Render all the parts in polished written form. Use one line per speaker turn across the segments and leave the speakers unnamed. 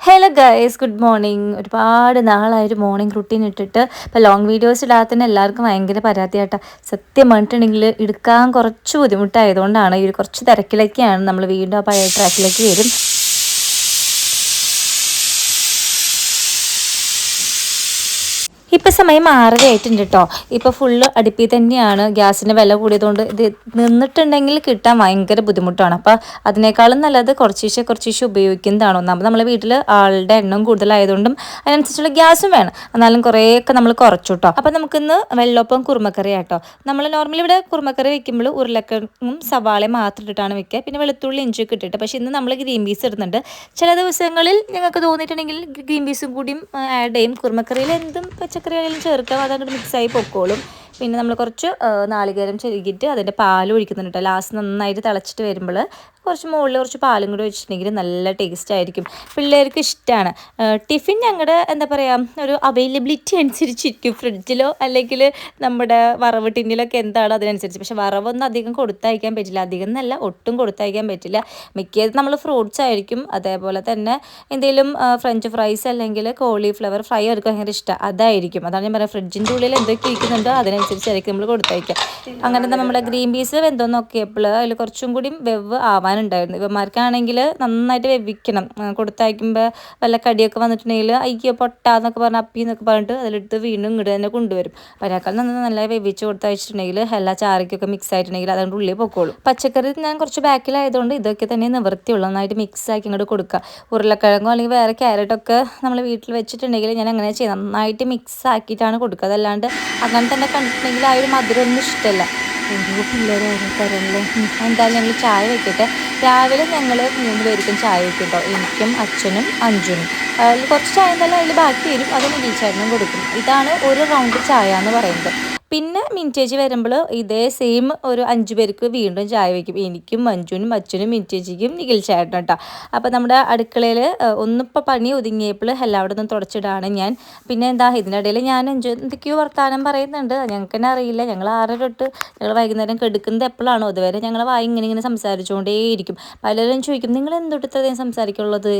Hello guys, good morning. ഒരുപാട് നാളായൊരു morning routine ഇട്ടിട്ട് ഇപ്പോൾ ലോങ് വീഡിയോസ് ഇടാത്തന്നെ എല്ലാവർക്കും ഭയങ്കര പരാതിയായിട്ടാണ്. സത്യം പറഞ്ഞിട്ടുണ്ടെങ്കിൽ എടുക്കാൻ കുറച്ച് ബുദ്ധിമുട്ടായതുകൊണ്ടാണ്. ഈ കുറച്ച് തിരക്കിലേക്കാണ് നമ്മൾ വീണ്ടും ആ പഴയ ട്രാക്കിലേക്ക് വരും. ഇപ്പം സമയം 6:30 ആയിട്ടുണ്ട് കേട്ടോ. ഇപ്പോൾ ഫുള്ള് അടുപ്പിൽ തന്നെയാണ്. ഗ്യാസിൻ്റെ വില കൂടിയതുകൊണ്ട് ഇത് നിന്നിട്ടുണ്ടെങ്കിൽ കിട്ടാൻ ഭയങ്കര ബുദ്ധിമുട്ടാണ്. അപ്പോൾ അതിനേക്കാളും നല്ലത് കുറച്ചേശ്ശെ ഉപയോഗിക്കുന്നതാണ്. ഒന്നാമത് നമ്മളെ വീട്ടിൽ ആളുടെ എണ്ണം കൂടുതലായതുകൊണ്ടും അതിനനുസരിച്ചുള്ള ഗ്യാസും വേണം. എന്നാലും കുറേയൊക്കെ നമ്മൾ കുറച്ചു കേട്ടോ. അപ്പോൾ നമുക്കിന്ന് വെള്ളപ്പം കുറുമക്കറി ആട്ടോ. നമ്മൾ നോർമലി ഇവിടെ കുറുമക്കറി വെക്കുമ്പോൾ ഉരുളക്കിഴങ്ങും സവാളയും മാത്രം ഇട്ടിട്ടാണ് വെക്കുക. പിന്നെ വെളുത്തുള്ളി ഇഞ്ചിയൊക്കെ ഇട്ടിട്ട്. പക്ഷേ ഇന്ന് നമ്മൾ ഗ്രീൻ പീസ് ഇടുന്നുണ്ട്. ചില ദിവസങ്ങളിൽ ഞങ്ങൾക്ക് തോന്നിയിട്ടുണ്ടെങ്കിൽ ഗ്രീൻ പീസും കൂടിയും ആഡ് ചെയ്യും. കുറുമക്കറിയിൽ എന്തും പച്ചക്കറികളിലും ചേർക്കാം, അതങ്ങോട്ട് മിക്സായി പൊക്കോളും. പിന്നെ നമ്മൾ കുറച്ച് നാളികേരം ചെരുകിയിട്ട് അതിൻ്റെ പാൽ ഒഴിക്കുന്നുണ്ട്. ലാസ്റ്റ് നന്നായിട്ട് തിളച്ചിട്ട് വരുമ്പോൾ മുകളിൽ കുറച്ച് പാലും കൂടി ഒഴിച്ചിട്ടുണ്ടെങ്കിൽ നല്ല ടേസ്റ്റ് ആയിരിക്കും. പിള്ളേർക്ക് ഇഷ്ടമാണ്. ടിഫിൻ ഞങ്ങളുടെ എന്താ പറയുക, ഒരു അവൈലബിലിറ്റി അനുസരിച്ചിരിക്കും. ഫ്രിഡ്ജിലോ അല്ലെങ്കിൽ നമ്മുടെ വറവ് ടിന്നിലൊക്കെ എന്താണ് അതിനനുസരിച്ച്. പക്ഷേ വറവൊന്നും അധികം കൊടുത്തയക്കാൻ പറ്റില്ല. അധികം എന്നല്ല, ഒട്ടും കൊടുത്തയക്കാൻ പറ്റില്ല. മിക്കതും നമ്മൾ ഫ്രൂട്ട്സ് ആയിരിക്കും. അതേപോലെ തന്നെ എന്തെങ്കിലും ഫ്രഞ്ച് ഫ്രൈസ് അല്ലെങ്കിൽ കോളിഫ്ലവർ ഫ്രൈ അവർക്ക് ഭയങ്കര ഇഷ്ടമാണ്. അതായിരിക്കും. അതാണ് ഞാൻ പറയുക, ഫ്രിഡ്ജിൻ്റെ ഉള്ളിൽ എന്തൊക്കെ ഇരിക്കുന്നുണ്ടോ അതിനനുസരിച്ചായിരിക്കും നമ്മൾ കൊടുത്തയക്കുക. അങ്ങനെ നമ്മുടെ ഗ്രീൻ പീസ് വെന്തോ നോക്കിയപ്പോൾ അതിൽ കുറച്ചും കൂടി വെവ് ആവാനുണ്ടായിരുന്നു. ഇവന്മാർക്കാണെങ്കിൽ നന്നായിട്ട് വെവിക്കണം. കൊടുത്തയക്കുമ്പോൾ വല്ല കടിയൊക്കെ വന്നിട്ടുണ്ടെങ്കിൽ അയ്യോ പൊട്ടാന്നൊക്കെ പറഞ്ഞ് അപ്പി എന്നൊക്കെ പറഞ്ഞിട്ട് അതിലെടുത്ത് വീണ്ടും ഇങ്ങോട്ട് തന്നെ കൊണ്ടുവരും. അതിനേക്കാൾ നല്ല വെവിച്ച് കൊടുത്തയച്ചിട്ടുണ്ടെങ്കിൽ എല്ലാ ചാറിക്കൊക്കെ മിക്സ് ആയിട്ടുണ്ടെങ്കിൽ അതുകൊണ്ട് ഉള്ളിൽ പൊക്കോളും. പച്ചക്കറി ഞാൻ കുറച്ച് ബാക്കിലായതുകൊണ്ട് ഇതൊക്കെ തന്നെ നിവൃത്തിയുള്ളൂ. നന്നായിട്ട് മിക്സ് ആക്കി ഇങ്ങോട്ട് കൊടുക്കുക. ഉരുളക്കിഴങ്ങോ അല്ലെങ്കിൽ വേറെ ക്യാരറ്റൊക്കെ നമ്മൾ വീട്ടിൽ വെച്ചിട്ടുണ്ടെങ്കിൽ ഞാൻ അങ്ങനെ ചെയ്യും. നന്നായിട്ട് മിക്സ് ആക്കിയിട്ടാണ് കൊടുക്കുക. അതല്ലാണ്ട് അങ്ങനെ തന്നെ കണ്ടിട്ടുണ്ടെങ്കിൽ ആ ഒരു മധുരമൊന്നും ഇഷ്ടമല്ല. ഓരോ പിള്ളേർ ഓരോ തരല്ലേ. എന്തായാലും ഞങ്ങൾ ചായ വെക്കട്ടെ. രാവിലെ ഞങ്ങൾ 3 പേർക്കും ചായ വെക്കും കേട്ടോ. എനിക്കും അച്ഛനും അഞ്ജുനും. അതിൽ കുറച്ച് ചായ എന്തായാലും അതിൽ ബാക്കി വരും. അത് നികീച്ചേട്ടനും കൊടുക്കും. ഇതാണ് ഒരു റൗണ്ട് ചായ എന്ന് പറയുന്നത്. പിന്നെ മിൻറ്റേജ് വരുമ്പോൾ ഇതേ സെയിം ഒരു 5 പേർക്ക് വീണ്ടും ചായ വയ്ക്കും. എനിക്കും മഞ്ജുനും അച്ഛനും മിൻറ്റേജിക്കും നിഖിൽ ചേട്ടൻ കേട്ടോ. അപ്പോൾ നമ്മുടെ അടുക്കളയിൽ ഒന്നിപ്പോൾ പണി ഒതുങ്ങിയപ്പോൾ എല്ലാവരും ഒന്ന് തുടച്ചിടാണ് ഞാൻ. പിന്നെ എന്താ ഇതിനിടയിൽ ഞാൻ എന്തൊക്കെയോ വർത്താനം പറയുന്നുണ്ട്. ഞങ്ങൾക്ക് തന്നെ അറിയില്ല. ഞങ്ങൾ 6:30 തൊട്ട് ഞങ്ങൾ വൈകുന്നേരം കെടുക്കുന്നത് എപ്പോഴാണോ അതുവരെ ഞങ്ങൾ ഇങ്ങനെ സംസാരിച്ചുകൊണ്ടേയിരിക്കും. പലരും ചോദിക്കും, നിങ്ങൾ എന്തൊട്ടത്തതേം സംസാരിക്കുള്ളത്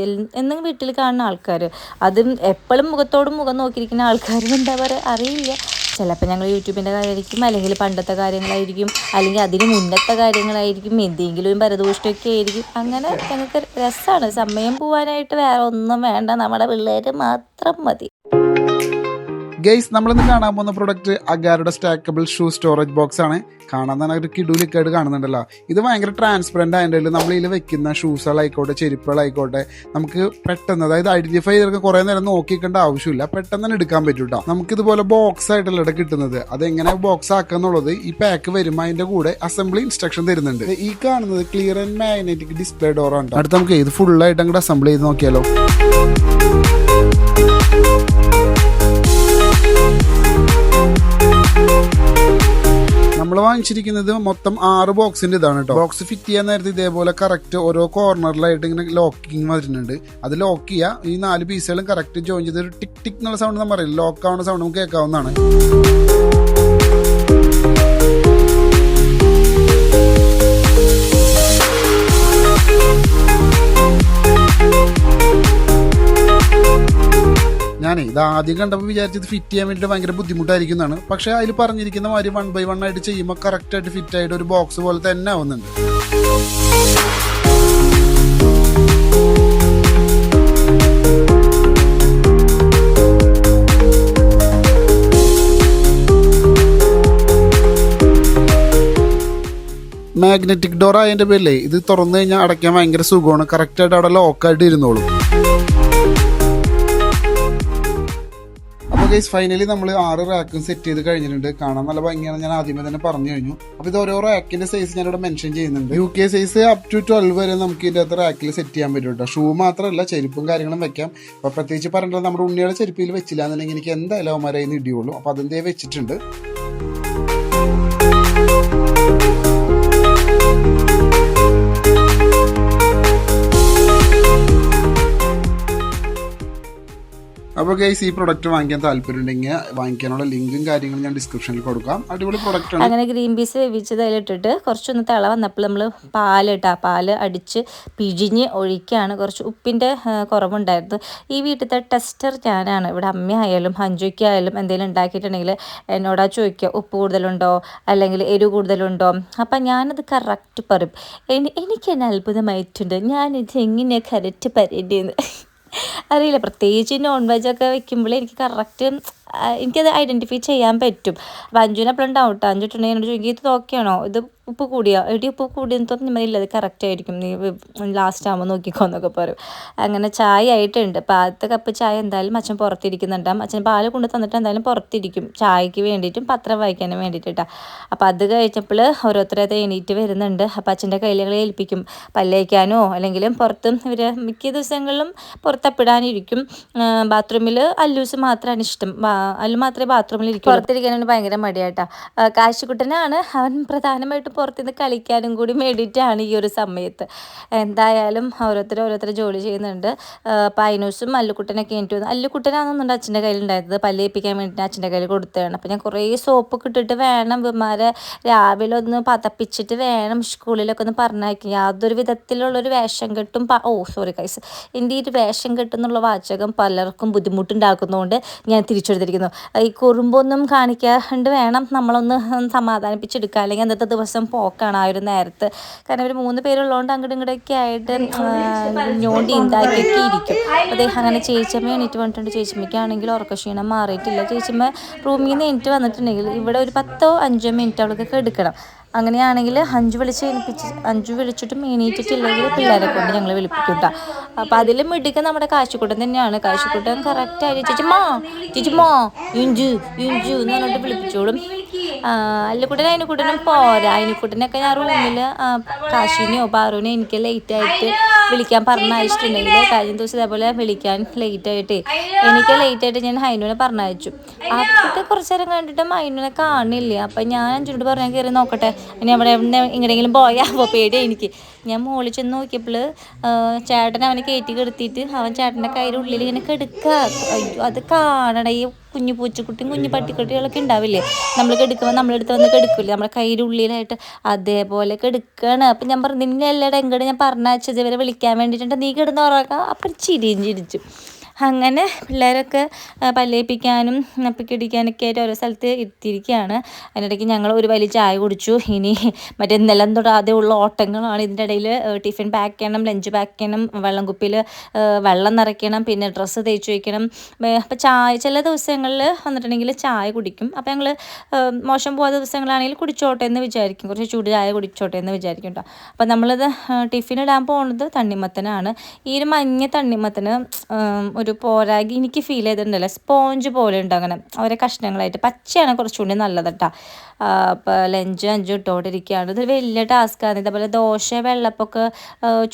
എന്നും വീട്ടിൽ കാണുന്ന ആൾക്കാർ. അതും എപ്പോഴും മുഖത്തോടും മുഖം നോക്കിയിരിക്കുന്ന ആൾക്കാർ എന്താ പറയുക അറിയില്ല. ചിലപ്പോൾ ഞങ്ങൾ യൂട്യൂബിൻ്റെ കാര്യമായിരിക്കും, അല്ലെങ്കിൽ പണ്ടത്തെ കാര്യങ്ങളായിരിക്കും, അല്ലെങ്കിൽ അതിന് മുന്നത്തെ കാര്യങ്ങളായിരിക്കും, എന്തെങ്കിലും പരദൂഷ്ടമൊക്കെ ആയിരിക്കും. അങ്ങനെ ഞങ്ങൾക്ക് രസമാണ്. സമയം പോകാനായിട്ട് വേറെ ഒന്നും വേണ്ട, നമ്മുടെ പിള്ളേർ മാത്രം മതി.
ഗൈസ്, നമ്മളിന്ന് കാണാൻ പോകുന്ന പ്രൊഡക്റ്റ് അഗാരുടെ സ്റ്റാക്കബിൾ ഷൂ സ്റ്റോറേജ് ബോക്സ് ആണ്. കാണാൻ തന്നെ ഒരു കിടൂലിക്കായിട്ട് കാണുന്നുണ്ടല്ലോ. ഇത് ഭയങ്കര ട്രാൻസ്പെറൻ്റ് ആയതിൻ്റെ നമ്മൾ ഇതിൽ വെക്കുന്ന ഷൂസുകളായിക്കോട്ടെ ചെരുപ്പുകളായിക്കോട്ടെ നമുക്ക് പെട്ടെന്ന്, അതായത് ഐഡൻറ്റിഫൈ ചെയ്തൊക്കെ കുറേ നേരം നോക്കിക്കേണ്ട ആവശ്യമില്ല, പെട്ടെന്ന് തന്നെ എടുക്കാൻ പറ്റും കേട്ടോ. നമുക്കിതുപോലെ ബോക്സ് ആയിട്ടല്ല ഇവിടെ കിട്ടുന്നത്. അതെങ്ങനെ ബോക്സ് ആക്കുക എന്നുള്ളത് ഈ പാക്ക് വരുമ്പോൾ അതിൻ്റെ കൂടെ അസംബ്ലി ഇൻസ്ട്രക്ഷൻ തരുന്നുണ്ട്. ഈ കാണുന്നത് ക്ലിയർ ആൻഡ് മാഗ്നറ്റിക് ഡിസ്പ്ലേ ഡോറാണ്. അടുത്ത് നമുക്ക് ഇത് ഫുള്ളായിട്ട് അങ്ങോട്ട് അസംബിൾ ചെയ്ത് നോക്കിയാലോ. നമ്മൾ വാങ്ങിച്ചിരിക്കുന്നത് മൊത്തം 6 ബോക്സിന്റെ ഇതാണ് കേട്ടോ. ബോക്സ് ഫിറ്റ് ചെയ്യാൻ നേരത്തെ ഇതേപോലെ കറക്റ്റ് ഓരോ കോർണറിലായിട്ട് ഇങ്ങനെ ലോക്കിങ് വരുന്നുണ്ട്. അത് ലോക്ക് ചെയ്യുക. ഈ 4 പീസുകളും കറക്റ്റ് ജോയിൻ ചെയ്ത് ഒരു ടിക് ടിക് എന്നുള്ള സൗണ്ട് നമ്മൾ പറയില്ല, ലോക്ക് ആവുന്ന സൗണ്ട് നമുക്ക് കേൾക്കാവുന്നതാണ്. ഞാനേ ഇത് ആദ്യം കണ്ടപ്പോൾ വിചാരിച്ചത് ഫിറ്റ് ചെയ്യാൻ വേണ്ടിയിട്ട് ഭയങ്കര ബുദ്ധിമുട്ടായിരിക്കുന്നതാണ്. പക്ഷേ അതിൽ പറഞ്ഞിരിക്കുന്ന മാതിരി 1 by 1 ആയിട്ട് ചെയ്യുമ്പോൾ കറക്റ്റായിട്ട് ഫിറ്റ് ആയിട്ട് ഒരു ബോക്സ് പോലെ തന്നെ ആവുന്നുണ്ട്. മാഗ്നറ്റിക് ഡോർ ആയതിൻ്റെ പേരിലേ ഇത് തുറന്നു കഴിഞ്ഞാൽ അടയ്ക്കാൻ ഭയങ്കര സുഖമാണ്. കറക്റ്റായിട്ട് അവിടെ ലോക്കായിട്ട് ഇരുന്നോളും. ഗൈസ്, ഫൈനലി നമ്മൾ 6 റാക്കും സെറ്റ് ചെയ്ത് കഴിഞ്ഞിട്ടുണ്ട്. കാണാൻ നല്ല ഭംഗിയാണ്, ഞാൻ ആദ്യമേ തന്നെ പറഞ്ഞു കഴിഞ്ഞു. അപ്പോൾ ഇത് ഓരോ റാക്കിന്റെ സൈസ് ഞാനിവിടെ മെൻഷൻ ചെയ്യുന്നുണ്ട്. UK സൈസ് അപ് ടു 12 വരെ നമുക്ക് ഇതിൻ്റെ അകത്ത് റാക്കിൽ സെറ്റ് ചെയ്യാൻ പറ്റും കേട്ടോ. ഷൂ മാത്രമല്ല ചെരുപ്പും കാര്യങ്ങളും വെക്കാം. അപ്പോൾ പ്രത്യേകിച്ച് പറഞ്ഞിട്ട് നമ്മുടെ ഉണ്ണിയുടെ ചെരുപ്പിൽ വെച്ചില്ല എന്നുണ്ടെങ്കിൽ എനിക്ക് എന്തായാലും അവന്മാരെ ഇന്ന് ഇടിയുള്ളൂ. അപ്പോൾ അതിൻ്റെ വെച്ചിട്ടുണ്ട്. അപ്പോൾ ഗൈസ് ഈ പ്രൊഡക്റ്റ് വാങ്ങിക്കാൻ താല്പര്യമുണ്ടെങ്കിൽ വാങ്ങിക്കാനുള്ള ലിങ്കും കാര്യങ്ങളും ഞാൻ ഡിസ്ക്രിപ്ഷനിൽ കൊടുക്കാം. അടിപൊളി പ്രൊഡക്റ്റാണ്.
അങ്ങനെ ഗ്രീൻ പീസ് വേവിച്ചത് അതിലിട്ടിട്ട് കുറച്ചൊന്ന് തിള വന്നപ്പോൾ നമ്മൾ പാല് അടിച്ച് പിഴിഞ്ഞ് ഒഴിക്കുകയാണ്. കുറച്ച് ഉപ്പിൻ്റെ കുറവുണ്ടായിരുന്നു. ഈ വീട്ടിലത്തെ ടെസ്റ്റർ ഞാനാണ്. ഇവിടെ അമ്മയായാലും അഞ്ചുയ്ക്കായാലും എന്തെങ്കിലും ഉണ്ടാക്കിയിട്ടുണ്ടെങ്കിൽ എന്നോടാ ചോദിക്കുക ഉപ്പ് കൂടുതലുണ്ടോ അല്ലെങ്കിൽ എരിവ് കൂടുതലുണ്ടോ. അപ്പം ഞാനത് കറക്റ്റ് പറയും. എനിക്ക് തന്നെ അത്ഭുതമായിട്ടുണ്ട് ഞാനിത് എങ്ങനെയാണ് കറക്റ്റ് പറയേണ്ടതെന്ന് അറിയില്ല. പ്രത്യേകിച്ച് നോൺ വെജൊക്കെ വെക്കുമ്പോൾ എനിക്ക് കറക്റ്റ് എനിക്കത് ഐഡൻറ്റിഫൈ ചെയ്യാൻ പറ്റും. അപ്പോൾ അഞ്ജുവിനെ എപ്പോഴും ഡൗട്ട് അഞ്ചിട്ടുണ്ടെങ്കിൽ എന്നോട് ചോദിക്കും ഇത് ഓക്കെയാണോ, ഇത് ഉപ്പ് കൂടിയോ, ഉപ്പ് കൂടിയെന്ന് തോന്നുന്നു ഇല്ല അത് കറക്റ്റ് ആയിരിക്കും, നീ ലാസ്റ്റ് ആകുമ്പോൾ നോക്കിക്കോ എന്നൊക്കെ പറയും. അങ്ങനെ ചായ ആയിട്ടുണ്ട്. അപ്പോൾ ആദ്യത്തെ കപ്പ് ചായ എന്തായാലും അച്ഛൻ പുറത്തിരിക്കുന്നുണ്ടാകും. അച്ഛൻ പാല് കൊണ്ട് തന്നിട്ട് എന്തായാലും പുറത്തിരിക്കും ചായക്ക് വേണ്ടിയിട്ടും പത്രം വായിക്കാനും വേണ്ടിയിട്ടാണ്. അപ്പോൾ അത് കഴിച്ചപ്പോൾ ഓരോരുത്തരത് എണീറ്റ് വരുന്നുണ്ട്. അപ്പോൾ അച്ഛൻ്റെ കയ്യിലുകൾ ഏൽപ്പിക്കും പല്ലേക്കാനോ അല്ലെങ്കിലും പുറത്തും ഇവർ മിക്ക ദിവസങ്ങളിലും പുറത്തപ്പിടാനിരിക്കും. ബാത്റൂമിൽ അല്ലൂസ് മാത്രമാണ് ഇഷ്ടം. അല്ലു മാത്രമേ ബാത്റൂമിൽ ഇരിക്കും. പുറത്തിരിക്കാനാണ് ഭയങ്കര മടിയായിട്ടാ. കാശിക്കുട്ടനാണ് അവൻ പ്രധാനമായിട്ടും പുറത്തുനിന്ന് കളിക്കാനും കൂടി വേണ്ടിയിട്ടാണ് ഈ ഒരു സമയത്ത്. എന്തായാലും ഓരോരുത്തർ ജോലി ചെയ്യുന്നുണ്ട്. അപ്പോൾ അയിനൂസും അല്ലുക്കുട്ടനൊക്കെ എനിക്ക് തോന്നുന്നു അല്ലുക്കുട്ടനാണെന്നുണ്ട് അച്ഛൻ്റെ കയ്യിലുണ്ടായത്. പല്ലേപ്പിക്കാൻ വേണ്ടിയിട്ട് അച്ഛൻ്റെ കയ്യിൽ കൊടുത്തതാണ്. അപ്പോൾ ഞാൻ കുറേ സോപ്പൊക്കെ ഇട്ടിട്ട് വേണം ഇവന്മാരെ രാവിലെ ഒന്ന് പതപ്പിച്ചിട്ട് വേണം സ്കൂളിലൊക്കെ ഒന്ന് പറഞ്ഞയക്കും. യാതൊരു വിധത്തിലുള്ളൊരു വേഷം കെട്ടും സോറി കൈസ്, എൻ്റെ ഈ ഒരു വേഷം കെട്ടുന്നുള്ള വാചകം പലർക്കും ബുദ്ധിമുട്ടുണ്ടാക്കുന്നതുകൊണ്ട് ഞാൻ തിരിച്ചെടുത്തിരിക്കുന്നു. ഈ കുറുമ്പൊന്നും കാണിക്കാണ്ട് വേണം നമ്മളൊന്ന് സമാധാനിപ്പിച്ചെടുക്കുക. അല്ലെങ്കിൽ അന്നത്തെ ദിവസം പോക്കാണ് ആ ഒരു നേരത്ത്. കാരണം ഇവർ 3 പേരുള്ളതുകൊണ്ട് അങ്ങോട്ടും ഇങ്ങോട്ടൊക്കെ ആയിട്ട് ഞോണ്ടി ഉണ്ടാക്കിയൊക്കെ ഇരിക്കും. അതെ അങ്ങനെ ചേച്ചിയമ്മ എണീറ്റ് വന്നിട്ടുണ്ട്. ചേച്ചിമ്മയ്ക്കാണെങ്കിൽ ഉറക്കക്ഷീണം മാറിയിട്ടില്ല. ചേച്ചിമ്മ റൂമിൽ നിന്ന് എണീറ്റ് വന്നിട്ടുണ്ടെങ്കിൽ ഇവിടെ ഒരു 10-5 മിനിറ്റ് അവൾക്കൊക്കെ എടുക്കണം. അങ്ങനെയാണെങ്കിൽ അഞ്ചു വിളിച്ചിട്ടും എണീറ്റിട്ടില്ലെങ്കിൽ പിള്ളേരെ കൊണ്ട് ഞങ്ങൾ വിളിപ്പിക്കും കേട്ടോ. അപ്പം അതിൽ മിടുക്ക് നമ്മുടെ കാശിക്കുട്ടൻ തന്നെയാണ്. കാശിക്കുട്ടൻ കറക്റ്റായിട്ട് ചേച്ചിമ്മോ ഇഞ്ചു എന്ന് പറഞ്ഞിട്ട് വിളിപ്പിച്ചോളും. അല്ലുക്കുട്ടനും പോരാ. അതിനെക്കുട്ടനൊക്കെ ഞാൻ റൂമിൽ കാശിനെയോ പാറുവിനെയോ എനിക്ക് ലേറ്റായിട്ട് വിളിക്കാൻ പറഞ്ഞയച്ചിട്ടുണ്ടെങ്കിൽ കഴിഞ്ഞ ദിവസം ഇതേപോലെ വിളിക്കാൻ ലേറ്റായിട്ട് ഞാൻ ഹൈനുവിനെ പറഞ്ഞയച്ചു. അപ്പോഴത്തെ കുറച്ച് നേരം കണ്ടിട്ട് ഹൈനുവിനെ കാണില്ല. അപ്പം ഞാൻ അഞ്ചിനോട് പറഞ്ഞാൽ കയറി നോക്കട്ടെ ഇനി അവിടെ എങ്ങനെയെങ്കിലും പോയാവോ പേടിയാണ് എനിക്ക്. ഞാൻ മുകളിൽ ചെന്ന് നോക്കിയപ്പോൾ ചേട്ടൻ അവനെ കയറ്റി കിടത്തിയിട്ട് അവൻ ചേട്ടൻ്റെ കയ്യുടെ ഉള്ളിൽ ഇങ്ങനെ കെടുക്കുക. അയ്യോ അത് കാണണം. ഈ കുഞ്ഞു പൂച്ചക്കുട്ടിയും കുഞ്ഞു പട്ടിക്കുട്ടികളൊക്കെ ഉണ്ടാവില്ലേ, നമ്മൾ കെടുക്കുമ്പോൾ നമ്മളെടുത്ത് വന്ന് കെടുക്കില്ലേ നമ്മുടെ കയ്യുടെ ഉള്ളിലായിട്ട്, അതേപോലെ കെടുക്കുകയാണ്. അപ്പം ഞാൻ പറഞ്ഞു നിന്നെ എല്ലാവരും എങ്ങോട്ട് ഞാൻ പറഞ്ഞയച്ചത് ഇവരെ വിളിക്കാൻ വേണ്ടിയിട്ടുണ്ട്, നീ കിടന്ന് ഉറങ്ങാം. അപ്പം ചിരിയും ചിരിച്ചു. അങ്ങനെ പിള്ളേരൊക്കെ പല്ലേപ്പിക്കാനും നപ്പിക്കടിക്കാനൊക്കെ ആയിട്ട് ഓരോ സ്ഥലത്ത് എത്തിയിരിക്കുകയാണ്. അതിനിടയ്ക്ക് ഞങ്ങൾ ഒരു വലിയ ചായ കുടിച്ചു. ഇനി മറ്റേ നിലം തൊടാതെ ഉള്ള ഓട്ടങ്ങളാണ്. ഇതിൻ്റെ ഇടയിൽ ടിഫിൻ പാക്ക് ചെയ്യണം, ലഞ്ച് പാക്ക് ചെയ്യണം, വെള്ളം കുപ്പിയിൽ വെള്ളം നിറയ്ക്കണം, പിന്നെ ഡ്രസ്സ് തേച്ച് വയ്ക്കണം. അപ്പോൾ ചായ ചില ദിവസങ്ങളിൽ വന്നിട്ടുണ്ടെങ്കിൽ ചായ കുടിക്കും. അപ്പോൾ ഞങ്ങൾ മോശം പോകാത്ത ദിവസങ്ങളാണെങ്കിൽ കുടിച്ചോട്ടെ എന്ന് വിചാരിക്കും, കുറച്ച് ചൂട് ചായ കുടിച്ചോട്ടെ എന്ന് വിചാരിക്കും കേട്ടോ. അപ്പോൾ നമ്മളിത് ടിഫിനിടാൻ പോകുന്നത് തണ്ണിമത്തനാണ്. ഈ ഒരു മഞ്ഞ തണ്ണിമത്തന് ഒരു പോരാಗಿ എനിക്ക് ഫീൽ ചെയ്തിട്ടുണ്ടല്ലോ, സ്പോഞ്ച് പോലെ ഉണ്ട് അങ്ങനെ ഓരോ കഷ്ണങ്ങളായിട്ട്. പച്ചയാണ് കുറച്ചുകൂടി നല്ലത് കേട്ടോ. അപ്പോൾ അഞ്ചും ഇട്ടുകൊണ്ടിരിക്കുകയാണ്. ഇത് വലിയ ടാസ്ക്കാണ്. ഇതേപോലെ ദോശ വെള്ളപ്പൊക്കെ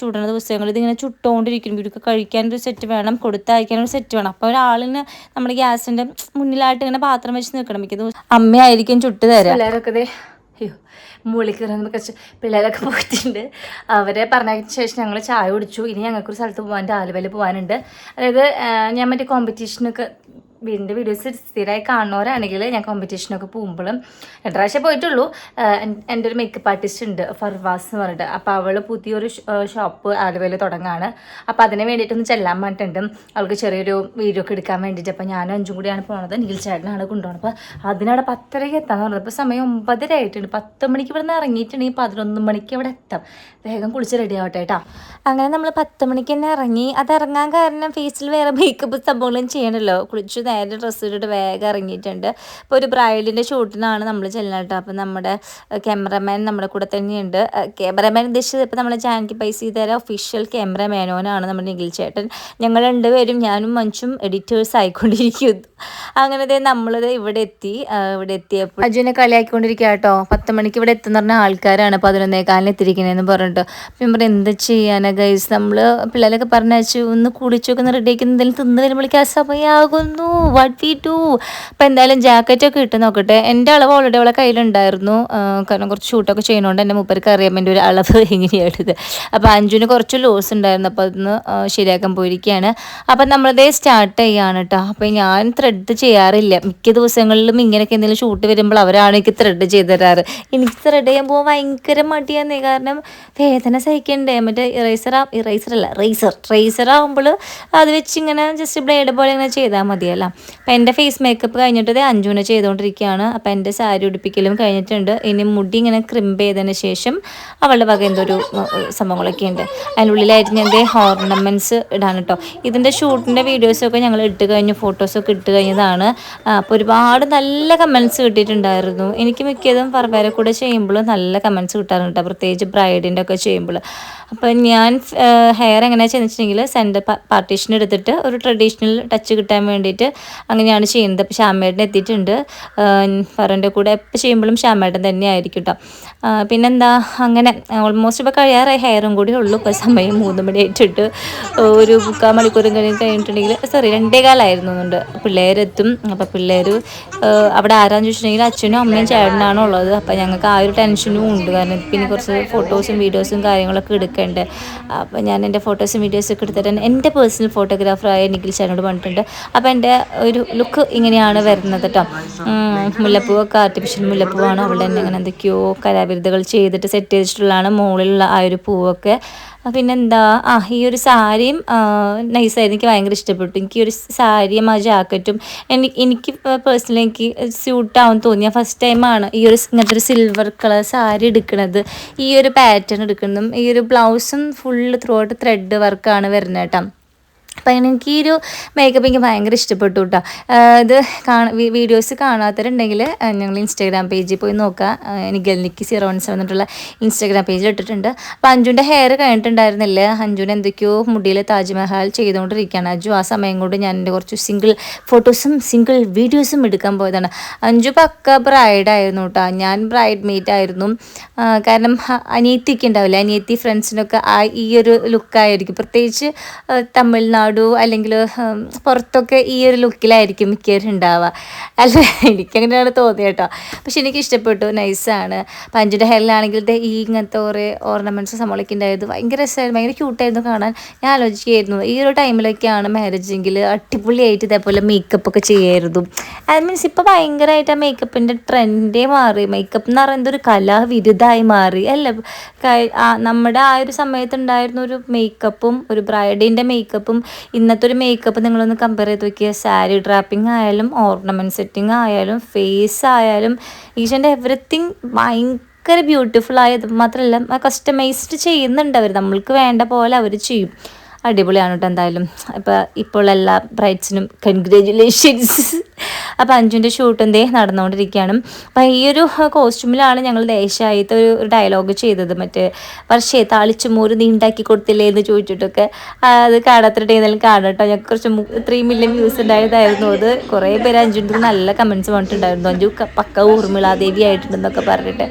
ചുടുന്ന ദിവസങ്ങൾ ഇതിങ്ങനെ ചുട്ടുകൊണ്ടിരിക്കും. ഇവർക്ക് കഴിക്കാനൊരു സെറ്റ് വേണം, കൊടുത്തയക്കാനൊരു സെറ്റ് വേണം. അപ്പോൾ ഒരാളിന് നമ്മുടെ ഗ്യാസിൻ്റെ മുന്നിലായിട്ട് ഇങ്ങനെ പാത്രം വെച്ച് നിൽക്കണം. മിക്ക ദിവസം അമ്മയായിരിക്കും ചുട്ട് തരാം. എല്ലാവരൊക്കെ മുകളിൽ കയറുന്ന കുറച്ച് പിള്ളേരൊക്കെ പോയിട്ടുണ്ട്. അവരെ പറഞ്ഞതിന് ശേഷം ഞങ്ങൾ ചായ കുടിച്ചു. ഇനി ഞങ്ങൾക്കൊരു സ്ഥലത്ത് പോകാൻ ആലുവയിൽ പോകാനുണ്ട്. അതായത് ഞാൻ മറ്റേ കോമ്പറ്റീഷനൊക്കെ വീടിൻ്റെ വീഡിയോസ് സ്ഥിരമായി കാണുന്നവരാണെങ്കിൽ ഞാൻ കോമ്പറ്റീഷനൊക്കെ പോകുമ്പോഴും 2 പ്രാവശ്യം പോയിട്ടുള്ളൂ. എൻ്റെ ഒരു മേക്കപ്പ് ആർട്ടിസ്റ്റ് ഉണ്ട് ഫർവാസ് എന്ന് പറഞ്ഞിട്ട്. അപ്പോൾ അവൾ പുതിയൊരു ഷോപ്പ് ആലുവയിൽ തുടങ്ങുകയാണ്. അപ്പോൾ അതിന് വേണ്ടിയിട്ടൊന്ന് ചെല്ലാൻ വേണ്ടിയിട്ടുണ്ട്. അവൾക്ക് ചെറിയൊരു വീഡിയോ ഒക്കെ എടുക്കാൻ വേണ്ടിയിട്ട്. അപ്പോൾ ഞാനും അഞ്ചും കൂടിയാണ് പോകുന്നത്. നിഖിൽ ചേട്ടനാണ് കൊണ്ടുപോകണം. അപ്പോൾ അതിനവിടെ 10:30 എത്താന്ന് പറഞ്ഞത്. ഇപ്പോൾ സമയം 9:30 ആയിട്ടുണ്ട്. 10 മണിക്ക് ഇവിടെ നിന്ന് ഇറങ്ങിയിട്ടുണ്ടെങ്കിൽ 11 മണിക്ക് ഇവിടെ എത്താം. വേഗം കുളിച്ച് റെഡി ആവട്ടെ കേട്ടോ. അങ്ങനെ നമ്മൾ 10 മണിക്ക് തന്നെ ഇറങ്ങി. അത് ഇറങ്ങാൻ കാരണം ഫേസിൽ വേറെ മേക്കപ്പ് സംഭവങ്ങളും ചെയ്യണമല്ലോ. കുളിച്ച് നേരെ ഡ്രസ്സ് ഇട്ടിട്ട് വേഗം ഇറങ്ങിയിട്ടുണ്ട്. ഇപ്പോൾ ഒരു ബ്രൈഡിൻ്റെ ഷൂട്ടിനാണ് നമ്മൾ ചെല്ലുന്നത് കേട്ടോ. അപ്പോൾ നമ്മുടെ ക്യാമറമാൻ നമ്മുടെ കൂടെ തന്നെയുണ്ട്. ക്യാമറമാൻ ഉദ്ദേശിച്ചത് ഇപ്പോൾ നമ്മൾ ജാനകി പൈസ തരാം ഒഫീഷ്യൽ ക്യാമറമാനോനാണ് നമ്മുടെ നിഖിൽ ചേട്ടൻ. ഞങ്ങൾ 2 പേരും ഞാനും മഞ്ചും എഡിറ്റേഴ്സ് ആയിക്കൊണ്ടിരിക്കുന്നു. അങ്ങനെ നമ്മളിത് ഇവിടെ എത്തിയപ്പോൾ അജുനെ കളിയാക്കിക്കൊണ്ടിരിക്കുക കേട്ടോ. 10 മണിക്ക് ഇവിടെ എത്തുന്ന പറഞ്ഞ ആൾക്കാരാണ് 11:15 എത്തിയിരിക്കണേന്ന് പറഞ്ഞിട്ട്. അപ്പം പറയും എന്താ ചെയ്യാനാ ഗൈസ്, നമ്മൾ പിള്ളേരൊക്കെ പറഞ്ഞയച്ചു ഒന്ന് കുളിച്ചൊക്കെ ഒന്ന് റെഡിയാക്കി എന്തെങ്കിലും തിന്ന് വരുമ്പോഴേക്കും ആ സമയമാകുന്നു. What we do. അപ്പോൾ എന്തായാലും ജാക്കറ്റൊക്കെ ഇട്ട് നോക്കട്ടെ. എൻ്റെ അളവ് ഓൾറെഡി അവളെ കയ്യിലുണ്ടായിരുന്നു. കാരണം കുറച്ച് ഷൂട്ടൊക്കെ ചെയ്യുന്നതുകൊണ്ട് എൻ്റെ മൂപ്പർക്ക് അറിയാൻ വേണ്ടി ഒരു അളവ് എങ്ങനെയാണിത്. അപ്പോൾ അഞ്ജുവിന് കുറച്ച് ലോസ് ഉണ്ടായിരുന്നു. അപ്പോൾ അതൊന്ന് ശരിയാക്കാൻ പോയിരിക്കുകയാണ്. അപ്പം നമ്മളതേ സ്റ്റാർട്ട് ചെയ്യുകയാണ് കേട്ടോ. അപ്പോൾ ഞാൻ ത്രെഡ് ചെയ്യാറില്ല. മിക്ക ദിവസങ്ങളിലും ഇങ്ങനെയൊക്കെ എന്തെങ്കിലും ഷൂട്ട് വരുമ്പോൾ അവരാണ് എനിക്ക് ത്രെഡ് ചെയ്ത് തരാറ്. എനിക്ക് ത്രെഡ് ചെയ്യുമ്പോൾ ഭയങ്കര മടിയാന്നേ. കാരണം വേദന സഹിക്കണ്ടേ. മറ്റേ റേസർ ആകുമ്പോൾ അത് വെച്ച് ഇങ്ങനെ ജസ്റ്റ് ബ്ലേഡ് പോലെ ഇങ്ങനെ ചെയ്താൽ മതിയല്ലോ. അപ്പം എൻ്റെ ഫേസ് മേക്കപ്പ് കഴിഞ്ഞിട്ട് അഞ്ജുവിനെ ചെയ്തുകൊണ്ടിരിക്കുകയാണ്. അപ്പം എൻ്റെ സാരി ഉടുപ്പിക്കലും കഴിഞ്ഞിട്ടുണ്ട്. ഇനി മുടി ഇങ്ങനെ ക്രിമ്പ് ചെയ്തതിന് ശേഷം അവളുടെ വക എന്തൊരു സംഭവങ്ങളൊക്കെ ഉണ്ട്. അതിനുള്ളിലായിട്ട് ഞാൻ ഓർണമെൻറ്റ്സ് ഇടാണ് കേട്ടോ. ഇതിൻ്റെ ഷൂട്ടിൻ്റെ വീഡിയോസൊക്കെ ഞങ്ങൾ ഇട്ട് കഴിഞ്ഞു, ഫോട്ടോസൊക്കെ ഇട്ട് കഴിഞ്ഞതാണ്. അപ്പോൾ ഒരുപാട് നല്ല കമൻറ്റ്സ് കിട്ടിയിട്ടുണ്ടായിരുന്നു. എനിക്ക് മിക്കതും പറവരെ കൂടെ ചെയ്യുമ്പോൾ നല്ല കമൻറ്റ്സ് കിട്ടാറുണ്ട്, പ്രത്യേകിച്ച് ബ്രൈഡിൻ്റെ ഒക്കെ ചെയ്യുമ്പോൾ. അപ്പോൾ ഞാൻ ഹെയർ എങ്ങനെയാണെന്ന് വെച്ചിട്ടുണ്ടെങ്കിൽ സെൻറ്റർ പാർട്ടീഷൻ എടുത്തിട്ട് ഒരു ട്രഡീഷണൽ ടച്ച് കിട്ടാൻ വേണ്ടിയിട്ട് അങ്ങനെയാണ് ചെയ്യുന്നത്. അപ്പോൾ ശ്യാമേട്ടൻ എത്തിയിട്ടുണ്ട്. പറൻ്റെ കൂടെ എപ്പോൾ ചെയ്യുമ്പോഴും ശ്യാമേട്ടൻ തന്നെ ആയിരിക്കും കേട്ടോ. പിന്നെന്താ, അങ്ങനെ ഓൾമോസ്റ്റ് ഇപ്പോൾ കഴിയാറായി. ഹെയറും കൂടി ഉള്ളൂ. ഇപ്പോൾ സമയം 3 മണി ആയിട്ടിട്ട് ഒരു 3/4 മണിക്കൂറും കഴിഞ്ഞിട്ടുണ്ടെങ്കിൽ 2:15 പിള്ളേരെത്തും. അപ്പോൾ പിള്ളേർ അവിടെ ആരാന്ന് ചോദിച്ചിട്ടുണ്ടെങ്കിൽ അച്ഛനും അമ്മയും ചേട്ടനാണ് ഉള്ളത്. അപ്പോൾ ഞങ്ങൾക്ക് ആ ഒരു ടെൻഷനും ഉണ്ട്. കാരണം പിന്നെ കുറച്ച് ഫോട്ടോസും വീഡിയോസും കാര്യങ്ങളൊക്കെ എടുക്കേണ്ടത്. അപ്പോൾ ഞാൻ എൻ്റെ ഫോട്ടോസും വീഡിയോസൊക്കെ എടുത്തിട്ട് എൻ്റെ പേഴ്സണൽ ഫോട്ടോഗ്രാഫറായ നിഖിൽ ചേട്ടനോട് പറഞ്ഞിട്ടുണ്ട്. അപ്പോൾ എൻ്റെ ഒരു ലുക്ക് ഇങ്ങനെയാണ് വരുന്നത് കേട്ടോ. മുല്ലപ്പൂവൊക്കെ ആർട്ടിഫിഷ്യൽ മുല്ലപ്പൂവാണ്. അവളുടെ തന്നെ അങ്ങനെ എന്തൊക്കെയോ കലാവിരുദ്ധകൾ ചെയ്തിട്ട് സെറ്റ് ചെയ്തിട്ടുള്ളതാണ് മുകളിലുള്ള ആ ഒരു പൂവൊക്കെ. പിന്നെന്താ, ഈ ഒരു സാരിയും നൈസായിരുന്നു. എനിക്ക് ഭയങ്കര ഇഷ്ടപ്പെട്ടു. എനിക്ക് ഈ ഒരു സാരിയും ആ ജാക്കറ്റും എനിക്ക് പേഴ്സണലി എനിക്ക് സ്യൂട്ടാവും തോന്നി. ഫസ്റ്റ് ടൈമാണ് ഈ ഒരു ഇങ്ങനത്തെ ഒരു സിൽവർ കളർ സാരി എടുക്കുന്നത്, ഈ ഒരു പാറ്റേൺ എടുക്കുന്നതും. ഈ ഒരു ബ്ലൗസും ഫുള്ള് ത്രൂ ഔട്ട് ത്രെഡ് വർക്കാണ് വരുന്നത് കേട്ടോ. അപ്പം അങ്ങനെ എനിക്ക് ഈ ഒരു മേക്കപ്പ് എനിക്ക് ഭയങ്കര ഇഷ്ടപ്പെട്ടു കേട്ടോ. ഇത് വീഡിയോസ് കാണാത്തവരുണ്ടെങ്കിൽ ഞങ്ങൾ ഇൻസ്റ്റാഗ്രാം പേജിൽ പോയി നോക്കുക. എനിക്ക് ഗൽനിക്ക് 017 എന്നിട്ടുള്ള ഇൻസ്റ്റാഗ്രാം പേജിൽ ഇട്ടിട്ടുണ്ട്. അപ്പോൾ അഞ്ജുവിൻ്റെ ഹെയർ കഴിഞ്ഞിട്ടുണ്ടായിരുന്നില്ല. അഞ്ജുവിന് എന്തൊക്കെയോ മുടിയിൽ താജ്മഹൽ ചെയ്തുകൊണ്ടിരിക്കുകയാണ്. അഞ്ജു ആ സമയം കൊണ്ട് ഞാൻ എൻ്റെ കുറച്ച് സിംഗിൾ ഫോട്ടോസും സിംഗിൾ വീഡിയോസും എടുക്കാൻ പോയതാണ്. അഞ്ജു പക്ക ബ്രൈഡായിരുന്നു കേട്ടോ. ഞാൻ ബ്രൈഡ് മെയ്റ്റ് ആയിരുന്നു. കാരണം അനിയത്തിക്ക് ഉണ്ടാവില്ല, അനിയത്തി ഫ്രണ്ട്സിനൊക്കെ ഈ ഒരു ലുക്കായിരിക്കും. പ്രത്യേകിച്ച് തമിഴ്നാട് അല്ലെങ്കിൽ പുറത്തൊക്കെ ഈ ഒരു ലുക്കിലായിരിക്കും മിക്കവരും ഉണ്ടാവുക. അല്ല, എനിക്കങ്ങനെയാണ് തോന്നിയത് കേട്ടോ. പക്ഷെ എനിക്ക് ഇഷ്ടപ്പെട്ടു, നൈസാണ്. അഞ്ജുൻ്റെ ഹെയറിലാണെങ്കിൽ ഈ ഇങ്ങനത്തെ കുറേ ഓർണമെൻറ്റ്സ് സംഭവമൊക്കെ ഉണ്ടായത് ഭയങ്കര രസമായിരുന്നു, ഭയങ്കര ക്യൂട്ടായിരുന്നു കാണാൻ. ഞാൻ ആലോചിക്കുകയായിരുന്നു ഈ ഒരു ടൈമിലൊക്കെയാണ് മാരേജെങ്കിൽ അടിപൊളിയായിട്ട് ഇതേപോലെ മേക്കപ്പ് ഒക്കെ ചെയ്യായിരുന്നു. അത് മീൻസ് ഇപ്പോൾ ഭയങ്കരമായിട്ട് ആ മേക്കപ്പിൻ്റെ ട്രെൻഡേ മാറി. മേക്കപ്പ് എന്ന് പറയുന്നത് ഒരു കലാവിരുദ്ധമായി മാറി അല്ല. നമ്മുടെ ആ ഒരു സമയത്തുണ്ടായിരുന്ന ഒരു മേക്കപ്പും ഒരു ബ്രൈഡിൻ്റെ മേക്കപ്പും ഇന്നത്തെ ഒരു മേക്കപ്പ് നിങ്ങളൊന്ന് കമ്പയർ ചെയ്ത് നോക്കിയാൽ, സാരി ഡ്രാപ്പിംഗ് ആയാലും ഓർണമെൻറ്റ് സെറ്റിംഗ് ആയാലും ഫേസ് ആയാലും ഈച്ച് ആൻഡ് എവറിത്തിങ് ഭയങ്കര ബ്യൂട്ടിഫുൾ ആയത് മാത്രമല്ല കസ്റ്റമൈസ്ഡ് ചെയ്യുന്നുണ്ട് അവർ. നമ്മൾക്ക് വേണ്ട പോലെ അവർ ചെയ്യും. അടിപൊളിയാണ് കേട്ടോ. എന്തായാലും ഇപ്പോൾ എല്ലാ ബ്രൈഡ്സിനും കൺഗ്രാജുലേഷൻസ്. അപ്പോൾ അഞ്ജുവിൻ്റെ ഷൂട്ട് നടന്നുകൊണ്ടിരിക്കുകയാണ്. അപ്പോൾ ഈ ഒരു കോസ്റ്റ്യൂമിലാണ് ഞങ്ങൾ ദേശായിട്ട് ഒരു ഡയലോഗ് ചെയ്തത്. മറ്റേ വർഷേ താളിച്ച് മോര് നീ ഉണ്ടാക്കി കൊടുത്തില്ലേ എന്ന് ചോദിച്ചിട്ടൊക്കെ. അത് കാണാത്തിട്ടുണ്ടെങ്കിലും കാണാം കേട്ടോ. ഞങ്ങൾക്ക് കുറച്ച് 3 മില്യൺ വ്യൂസ് ഉണ്ടായതായിരുന്നു അത്. കുറേ പേര് അഞ്ജുവിൻ്റെ നല്ല കമൻറ്റ്സ് പറഞ്ഞിട്ടുണ്ടായിരുന്നു, അഞ്ജു പക്ക ഊർമിളാദേവി ആയിട്ടുണ്ടെന്നൊക്കെ പറഞ്ഞിട്ട്.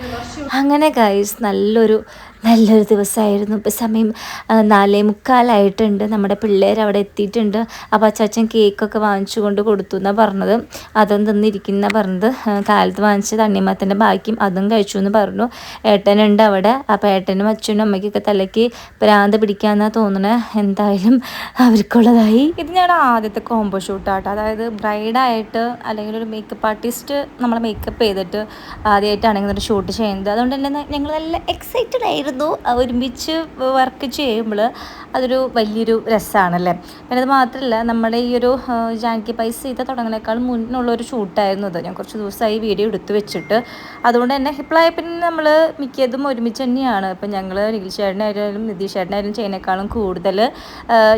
അങ്ങനെ ഗൈസ് നല്ലൊരു ദിവസമായിരുന്നു. ഇപ്പോൾ സമയം 4:45 നമ്മുടെ പിള്ളേർ അവിടെ എത്തിയിട്ടുണ്ട്. അപ്പോൾ അച്ചാച്ചൻ കേക്കൊക്കെ വാങ്ങിച്ചു കൊണ്ട് കൊടുത്തു എന്നാണ് പറഞ്ഞത്. അതൊന്നും തന്നിരിക്കുന്ന പറഞ്ഞത്. കാലത്ത് വാങ്ങിച്ച തണ്ണിമത്തൻ്റെ ബാക്കിയും അതും കഴിച്ചു എന്ന് പറഞ്ഞു. ഏട്ടനുണ്ട് അവിടെ. അപ്പോൾ ഏട്ടനും അച്ഛനും അമ്മയ്ക്കൊക്കെ തലയ്ക്ക് ഭ്രാന്ത് പിടിക്കാമെന്നാണ് തോന്നുന്നത്. എന്തായാലും അവർക്കുള്ളതായി. ഇത് ഞങ്ങളുടെ ആദ്യത്തെ കോംബോ ഷൂട്ടാട്ടോ. അതായത് ബ്രൈഡായിട്ട് അല്ലെങ്കിൽ ഒരു മേക്കപ്പ് ആർട്ടിസ്റ്റ് നമ്മളെ മേക്കപ്പ് ചെയ്തിട്ട് ആദ്യമായിട്ടാണ് ഇങ്ങനെ ഒരു ഷൂട്ട് ചെയ്യുന്നത്. അതുകൊണ്ട് തന്നെ ഞങ്ങൾ നല്ല എക്സൈറ്റഡ് ആയിരുന്നു. ഒരുമിച്ച് വർക്ക് ചെയ്യുമ്പോൾ അതൊരു വലിയൊരു രസമാണല്ലേ. പിന്നെ അത് മാത്രമല്ല നമ്മുടെ ഈ ഒരു ജാൻകി പൈസ ചെയ്ത് തുടങ്ങുന്നേക്കാൾ മുന്നുള്ളൊരു ഷൂട്ടായിരുന്നു അത്. ഞാൻ കുറച്ച് ദിവസമായി വീഡിയോ എടുത്തു വെച്ചിട്ട്. അതുകൊണ്ട് തന്നെ ഇപ്പോഴായ പിന്നെ നമ്മൾ മിക്കതും ഒരുമിച്ച് തന്നെയാണ്. ഇപ്പം ഞങ്ങൾ നിഖിൽ ചേട്ടനായാലും നിതീഷ് ചേട്ടനായാലും ചെയ്യുന്നേക്കാളും കൂടുതൽ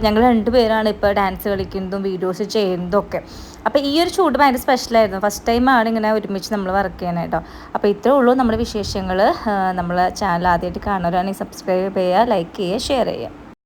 ഞങ്ങൾ 2 പേരാണ് ഇപ്പോൾ ഡാൻസ് കളിക്കുന്നതും വീഡിയോസ് ചെയ്യുന്നതും ഒക്കെ. അപ്പോൾ ഈ ഒരു ഷൂട്ട് ഭയങ്കര സ്പെഷ്യലായിരുന്നു. ഫസ്റ്റ് ടൈമാണ് ഇങ്ങനെ ഒരുമിച്ച് നമ്മൾ വർക്ക് ചെയ്യാനായിട്ടോ. അപ്പോൾ ഇത്രേ ഉള്ളൂ നമ്മുടെ വിശേഷങ്ങൾ. നമ്മളെ ചാനൽ ആദ്യമായിട്ട് കാണുന്നവരാണെങ്കിൽ സബ്സ്ക്രൈബ് ചെയ്യുക, ലൈക്ക് ചെയ്യുക, ഷെയർ ചെയ്യുക.